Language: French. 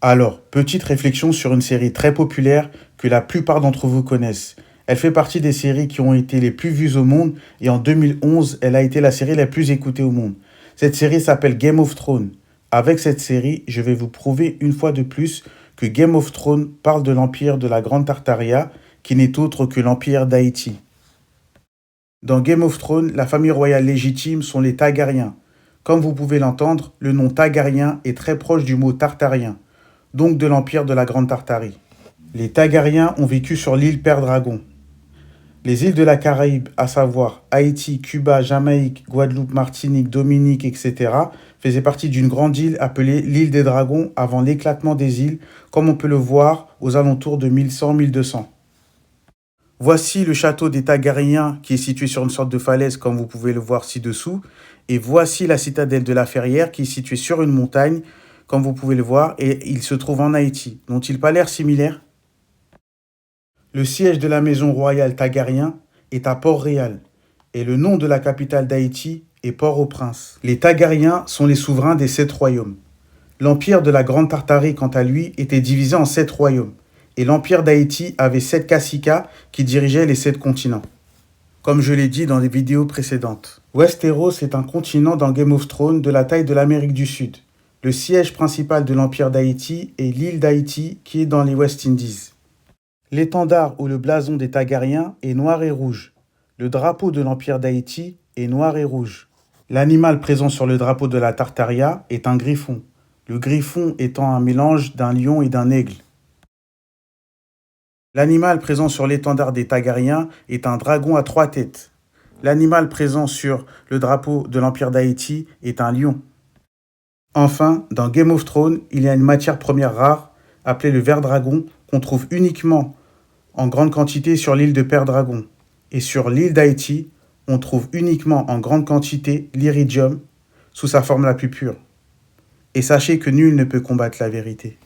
Alors, petite réflexion sur une série très populaire que la plupart d'entre vous connaissent. Elle fait partie des séries qui ont été les plus vues au monde et en 2011, elle a été la série la plus écoutée au monde. Cette série s'appelle Game of Thrones. Avec cette série, je vais vous prouver une fois de plus que Game of Thrones parle de l'empire de la Grande Tartaria, qui n'est autre que l'empire d'Haïti. Dans Game of Thrones, la famille royale légitime sont les Targaryens. Comme vous pouvez l'entendre, le nom Targaryen est très proche du mot tartarien, donc de l'empire de la Grande Tartarie. Les Targaryens ont vécu sur l'île Père-Dragon. Les îles de la Caraïbe, à savoir Haïti, Cuba, Jamaïque, Guadeloupe, Martinique, Dominique, etc., faisaient partie d'une grande île appelée l'île des Dragons avant l'éclatement des îles, comme on peut le voir aux alentours de 1100-1200. Voici le château des Targaryens qui est situé sur une sorte de falaise, comme vous pouvez le voir ci-dessous. Et voici la citadelle de la Ferrière qui est située sur une montagne, comme vous pouvez le voir, et il se trouve en Haïti. N'ont-ils pas l'air similaires? Le siège de la maison royale Targaryen est à Port-Réal, et le nom de la capitale d'Haïti est Port-au-Prince. Les Targaryens sont les souverains des 7 royaumes. L'empire de la Grande Tartarie, quant à lui, était divisé en 7 royaumes, et l'empire d'Haïti avait 7 caciques qui dirigeaient les 7 continents. Comme je l'ai dit dans les vidéos précédentes. Westeros est un continent dans Game of Thrones de la taille de l'Amérique du Sud. Le siège principal de l'empire d'Haïti est l'île d'Haïti qui est dans les West Indies. L'étendard ou le blason des Targaryens est noir et rouge. Le drapeau de l'empire d'Haïti est noir et rouge. L'animal présent sur le drapeau de la Tartaria est un griffon. Le griffon étant un mélange d'un lion et d'un aigle. L'animal présent sur l'étendard des Targaryens est un dragon à 3 têtes. L'animal présent sur le drapeau de l'Empire d'Haïti est un lion. Enfin, dans Game of Thrones, il y a une matière première rare, appelée le ver dragon, qu'on trouve uniquement en grande quantité sur l'île de Père-Dragon. Et sur l'île d'Haïti, on trouve uniquement en grande quantité l'iridium, sous sa forme la plus pure. Et sachez que nul ne peut combattre la vérité.